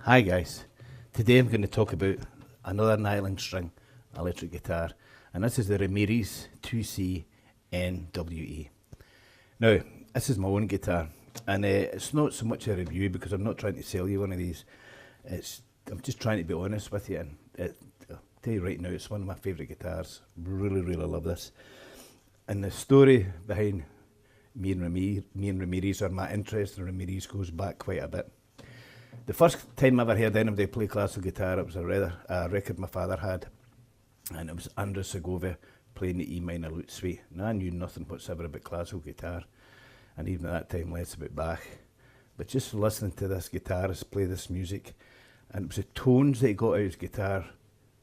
Hi guys, today I'm going to talk about another nylon string electric guitar, and this is the Ramirez 2CNWE. Now, this is my own guitar, and it's not so much a review because I'm not trying to sell you one of these. I'm just trying to be honest with you, and I'll tell you right now, it's one of my favourite guitars. Really love this. And the story behind me and Ramirez, or my interest in Ramirez, goes back quite a bit. The first time I ever heard anybody play classical guitar, it was a record my father had, and it was Andres Segovia playing the E minor lute suite. And I knew nothing whatsoever about classical guitar, and even at that time less about Bach. But just listening to this guitarist play this music, and it was the tones that he got out of his guitar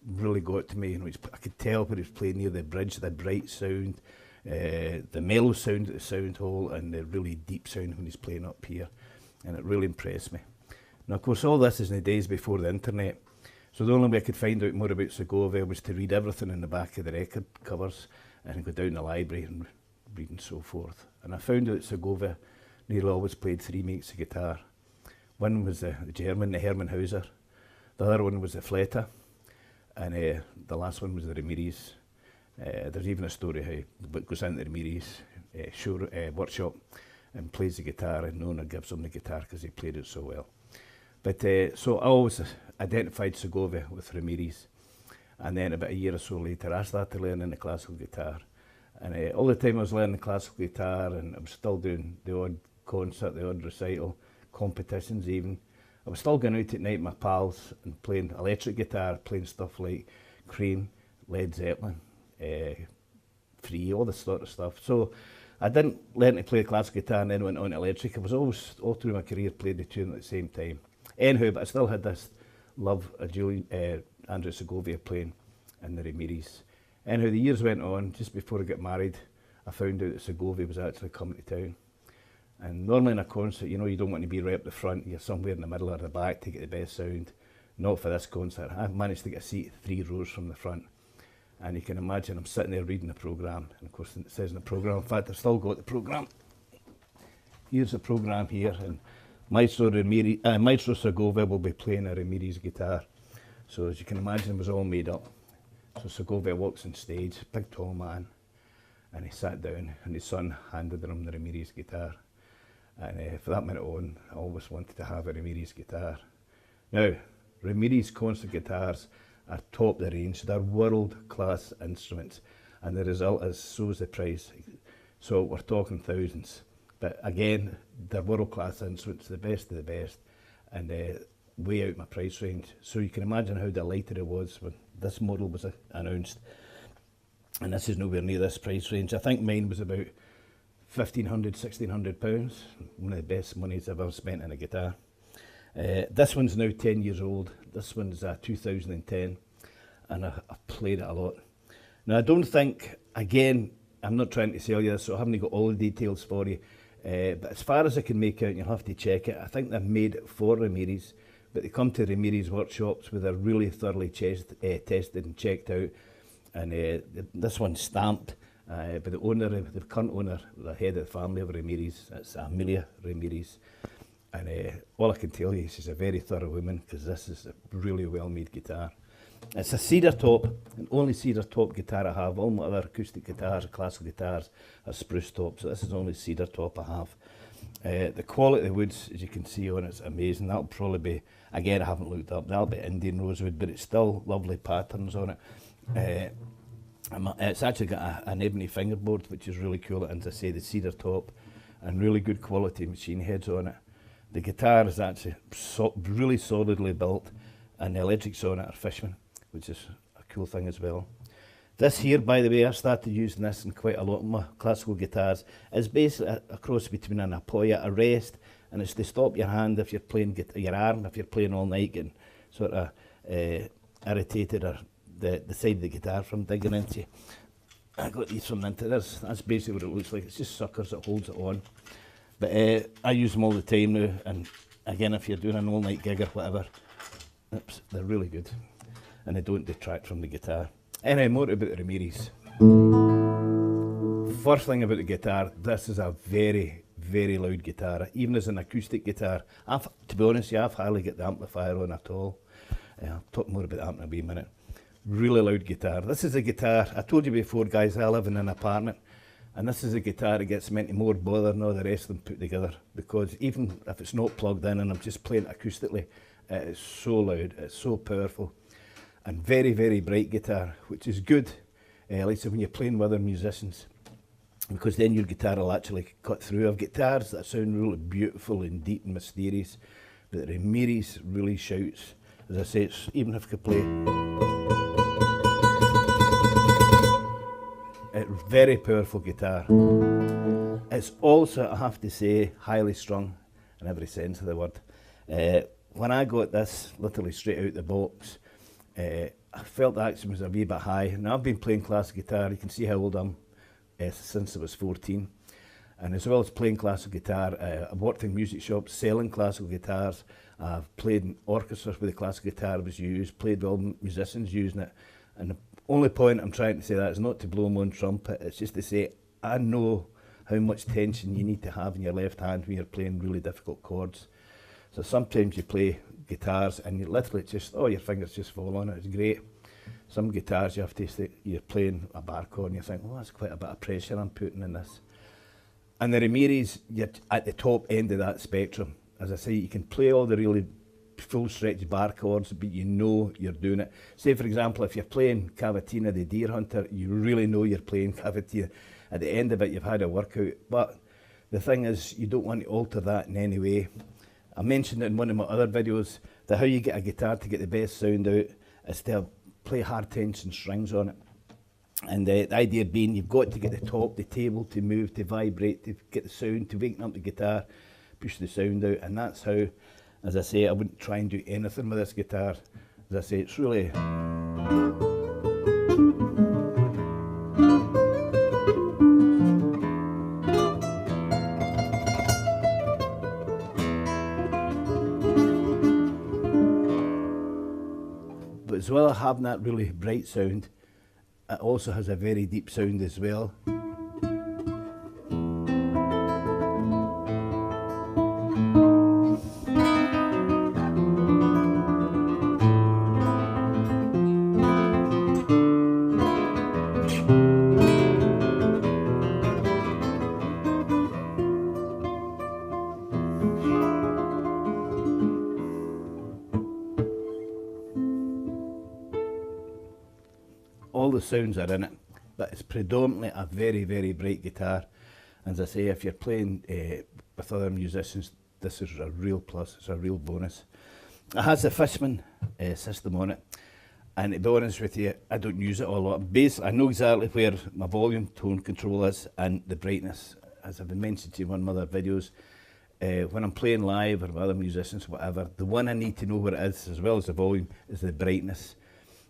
really got to me. I could tell when he was playing near the bridge, the bright sound, the mellow sound at the sound hole, and the really deep sound when he's playing up here, and it really impressed me. Now, of course, all this is in the days before the internet, so the only way I could find out more about Segovia was to read everything in the back of the record covers and go down the library and read and so forth. And I found out Segovia nearly always played three makes of guitar. One was the German, the Hermann Hauser, the other one was the Fleta, and the last one was the Ramirez. There's even a story how the goes into the Ramirez workshop and plays the guitar, and no one gives him the guitar because he played it so well. But so I always identified Segovia with Ramirez, and then about a year or so later I started learning the classical guitar, and all the time I was learning classical guitar, and I was still doing the odd concert, the odd recital, competitions even. I was still going out at night with my pals and playing electric guitar, playing stuff like Cream, Led Zeppelin, Free, all this sort of stuff. So I didn't learn to play classical guitar and then went on to electric. I was always, all through my career, playing the tune at the same time. Anyhow, but I still had this love of Andres Segovia playing in the Ramirez. Anyhow, the years went on. Just before I got married, I found out that Segovia was actually coming to town. And normally in a concert, you know, you don't want to be right up the front. You're somewhere in the middle or the back to get the best sound. Not for this concert. I managed to get a seat 3 rows from the front. And you can imagine I'm sitting there reading the programme. And of course it says in the programme, in fact I've still got the programme. Here's the programme here. And Maestro Segovia will be playing a Ramirez guitar. So as you can imagine, it was all made up. So Segovia walks on stage, big tall man, and he sat down and his son handed him the Ramirez guitar. And from that minute on, I always wanted to have a Ramirez guitar. Now, Ramirez concert guitars are top of the range. They're world-class instruments, and the result is, so is the price. So we're talking thousands. But again, they're world-class instruments, the best of the best, and way out my price range. So you can imagine how delighted I was when this model was announced. And this is nowhere near this price range. I think mine was about £1,500, £1,600. One of the best monies I've ever spent on a guitar. This one's now 10 years old. This one's 2010, and I've played it a lot. Now, I don't think, again, I'm not trying to sell you this, so I haven't got all the details for you. But as far as I can make out, and you'll have to check it, I think they're made for Ramirez, but they come to Ramirez workshops where they're really thoroughly tested and checked out. And this one's stamped by the owner, the current owner, the head of the family of Ramirez. That's Amelia Ramirez. And all I can tell you is she's a very thorough woman, because this is a really well-made guitar. It's a cedar top, an only cedar top guitar I have. All my other acoustic guitars, classical guitars, are spruce top, so this is the only cedar top I have. The quality of the woods, as you can see on it's amazing. That'll probably be, again I haven't looked up, that'll be Indian rosewood, but it's still lovely patterns on it. It's actually got an ebony fingerboard, which is really cool, and as I say, the cedar top. and really good quality machine heads on it. The guitar is actually really solidly built, and the electrics on it are Fishman, which is a cool thing as well. This here, by the way, I started using this in quite a lot of my classical guitars. It's basically a cross between an apoya, a rest, and it's to stop your hand if you're playing your arm, if you're playing all night, getting sort of irritated, or the side of the guitar from digging into you. I got these from Ninta. That's basically what it looks like. It's just suckers that holds it on. But I use them all the time now, and again, if you're doing an all-night gig or whatever, oops, they're really good, and they don't detract from the guitar. Anyway, more about the Ramirez. First thing about the guitar, this is a very, very loud guitar. Even as an acoustic guitar, to be honest, I've hardly got the amplifier on at all. I'll talk more about that in a wee minute. Really loud guitar. This is a guitar, I told you before, guys, I live in an apartment, and this is a guitar that gets me into more bother than all the rest of them put together, because even if it's not plugged in and I'm just playing acoustically, it is so loud, it's so powerful, and very, very bright guitar, which is good, like so when you're playing with other musicians, because then your guitar will actually cut through. I've guitars that sound really beautiful and deep and mysterious, but the Ramirez really shouts. As I say, even if I could play, it's very powerful guitar. It's also, I have to say, highly strung in every sense of the word. When I got this literally straight out the box, I felt the action was a wee bit high. Now I've been playing classic guitar, you can see how old I'm, since I was 14. And as well as playing classical guitar, I've worked in music shops selling classical guitars. I've played in orchestras where the classical guitar was used, played with all musicians using it. And the only point I'm trying to say that is not to blow my own trumpet, it's just to say I know how much tension you need to have in your left hand when you're playing really difficult chords. So sometimes you play guitars and you literally just, your fingers just fall on it, it's great. Some guitars you have to say, you're playing a bar chord and you think, that's quite a bit of pressure I'm putting in this. And the Ramirez, you're at the top end of that spectrum. As I say, you can play all the really full stretch bar chords, but you know you're doing it. Say for example, if you're playing Cavatina the Deer Hunter, you really know you're playing Cavatina. At the end of it, you've had a workout. But the thing is, you don't want to alter that in any way. I mentioned it in one of my other videos, that how you get a guitar to get the best sound out is to play hard tension strings on it. And the idea being, you've got to get the top, the table to move, to vibrate, to get the sound, to waken up the guitar, push the sound out. And that's how, as I say, I wouldn't try and do anything with this guitar. As I say, it's really... But as well as having that really bright sound, it also has a very deep sound as well. All the sounds are in it, but it's predominantly a very, very bright guitar. As I say, if you're playing with other musicians, this is a real plus, it's a real bonus. It has the Fishman system on it, and to be honest with you, I don't use it a lot. Basically, I know exactly where my volume tone control is and the brightness, as I've been mentioned to you in one of my other videos. When I'm playing live or with other musicians, whatever, the one I need to know where it is, as well as the volume, is the brightness.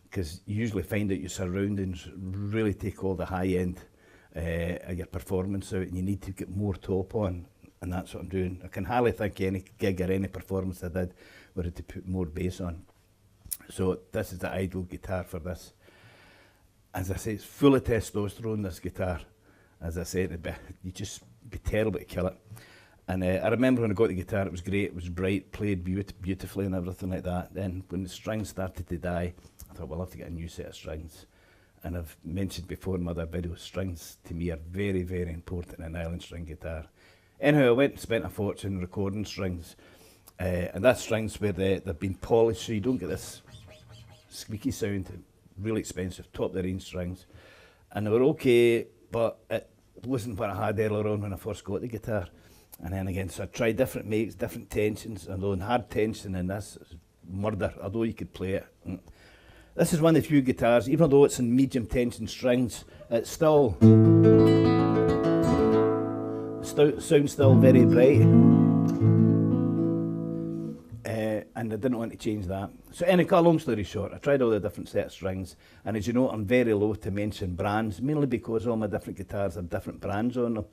Because you usually find out your surroundings really take all the high end of your performance out, and you need to get more top on, and that's what I'm doing. I can hardly think any gig or any performance I did where I had to put more bass on. So this is the ideal guitar for this. As I say, it's full of testosterone, this guitar. As I said, you'd just be terrible to kill it. And I remember when I got the guitar, it was great, it was bright, played beautifully and everything like that. Then when the strings started to die, I thought, well, I'll have to get a new set of strings. And I've mentioned before in my other videos, strings to me are very, very important in an island string guitar. Anyhow, I went and spent a fortune recording strings. And that's strings where they've been polished, so you don't get this squeaky sound. Really expensive, top of the range strings. And they were okay, but it wasn't what I had earlier on when I first got the guitar. And then again, so I tried different makes, different tensions, and on hard tension in this is murder, although you could play it. This is one of the few guitars, even though it's in medium tension strings, it still sounds still very bright. And I didn't want to change that. So anyway, cut a long story short, I tried all the different set of strings, and as you know, I'm very loath to mention brands, mainly because all my different guitars have different brands on them.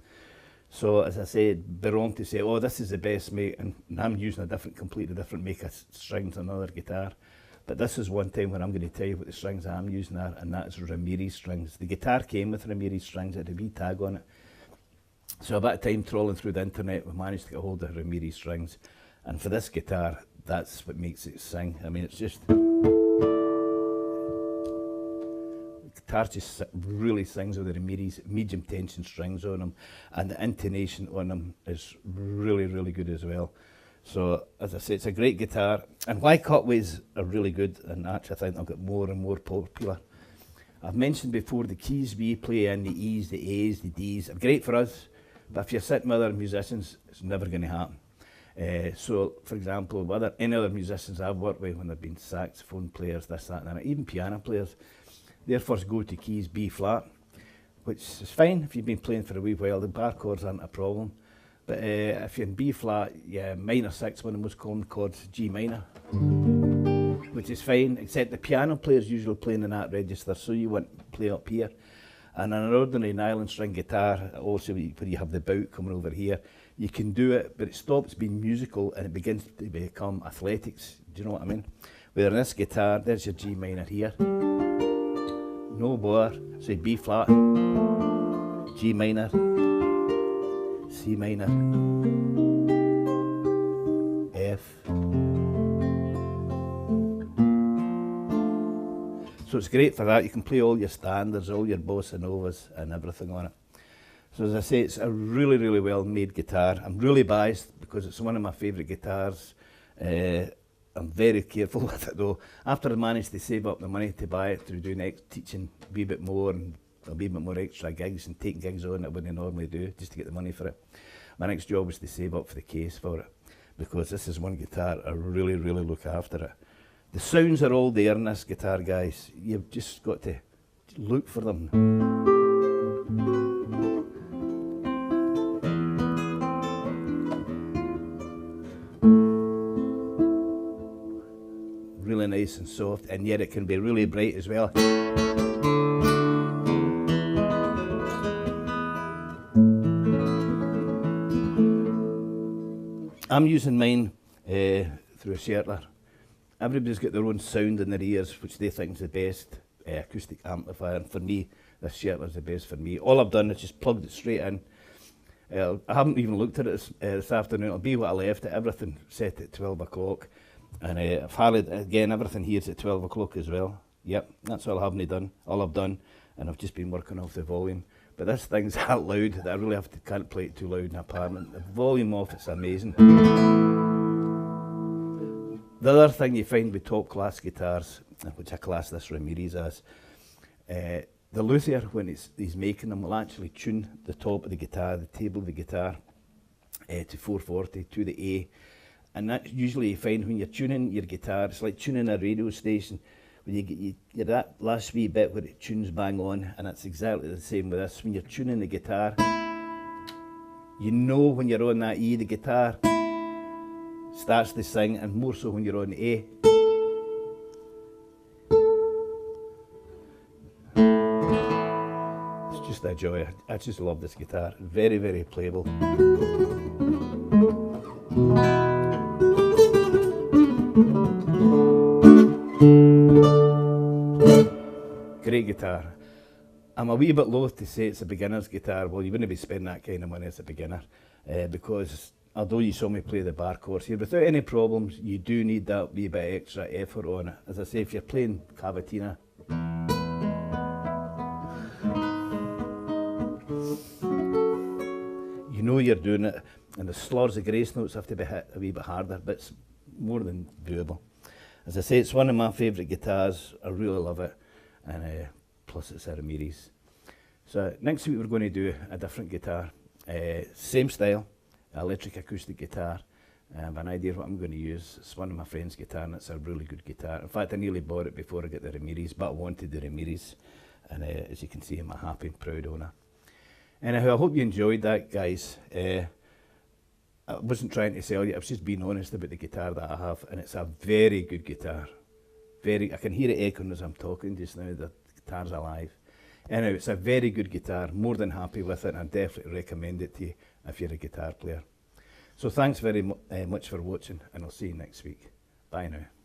So as I said, it'd be wrong to say, oh, this is the best make, and I'm using a completely different make of strings on another guitar. But this is one time when I'm going to tell you what the strings I'm using are, and that is Ramirez strings. The guitar came with Ramirez strings, it had a wee tag on it. So about time trawling through the internet, we managed to get hold of Ramirez strings. And for this guitar, that's what makes it sing. I mean, it's just, the guitar just really sings with the Ramirez medium tension strings on them, and the intonation on them is really, really good as well. So as I say, it's a great guitar, and why cutaways are really good, and actually I think they'll get more and more popular. I've mentioned before the keys we play in, the E's, the A's, the D's, are great for us, but if you're sitting with other musicians, it's never going to happen. So, for example, whether any other musicians I've worked with when they've been saxophone players, this, that, and that, even piano players, their first go-to key is B flat, which is fine if you've been playing for a wee while. The bar chords aren't a problem. But if you're in B flat, yeah, minor 6, one of the most common chords, G minor, which is fine, except the piano players usually playing in that register, so you want to play up here. And on an ordinary nylon string guitar, also where you have the bout coming over here, you can do it, but it stops being musical and it begins to become athletics. Do you know what I mean? Where in this guitar, there's your G minor here. No bother, so B flat, G minor, C minor, F. So it's great for that. You can play all your standards, all your bossa novas and everything on it. So as I say, it's a really, really well made guitar. I'm really biased because it's one of my favourite guitars. I'm very careful with it though. After I managed to save up the money to buy it through doing teaching a wee bit more and a wee bit more extra gigs and taking gigs on that I wouldn't normally do just to get the money for it. My next job was to save up for the case for it, because this is one guitar I really, really look after it. The sounds are all there in this guitar, guys. You've just got to look for them. Really nice and soft, and yet it can be really bright as well. I'm using mine through a Schertler. Everybody's got their own sound in their ears, which they think is the best acoustic amplifier, and for me, this Schertler's the best for me. All I've done is just plugged it straight in. I haven't even looked at it this afternoon. It'll be what I left it. Everything set at 12 o'clock. And I've had it, again, everything here's at 12 o'clock as well. Yep, that's all I've done, and I've just been working off the volume. But this thing's that loud that I really can't play it too loud in an apartment. The volume off, it's amazing. The other thing you find with top class guitars, which I class this Ramirez as, the luthier, when he's making them, will actually tune the top of the guitar, the table of the guitar, to 440, to the A. And that's usually you find when you're tuning your guitar, it's like tuning a radio station. When you get that last wee bit where it tunes bang on, and it's exactly the same with this. When you're tuning the guitar, you know when you're on that E, the guitar starts to sing, and more so when you're on A. It's just a joy. I just love this guitar. Very, very playable. Great guitar. I'm a wee bit loath to say it's a beginner's guitar. Well, you wouldn't be spending that kind of money as a beginner, because although you saw me play the bar chords here, without any problems, you do need that wee bit extra effort on it. As I say, if you're playing cavatina, you know you're doing it, and the slurs, the grace notes have to be hit a wee bit harder, but it's more than doable. As I say, it's one of my favourite guitars. I really love it, and plus it's a Ramirez. So next week we're going to do a different guitar, same style, electric acoustic guitar. I have an idea what I'm going to use. It's one of my friend's guitar, and it's a really good guitar. In fact, I nearly bought it before I got the Ramirez, but I wanted the Ramirez. And as you can see, I'm a happy and proud owner. Anyhow, I hope you enjoyed that, guys. I wasn't trying to sell you, I was just being honest about the guitar that I have, and it's a very good guitar. I can hear it echoing as I'm talking just now, the guitar's alive. Anyway, it's a very good guitar, more than happy with it, and I definitely recommend it to you if you're a guitar player. So thanks very much for watching, and I'll see you next week. Bye now.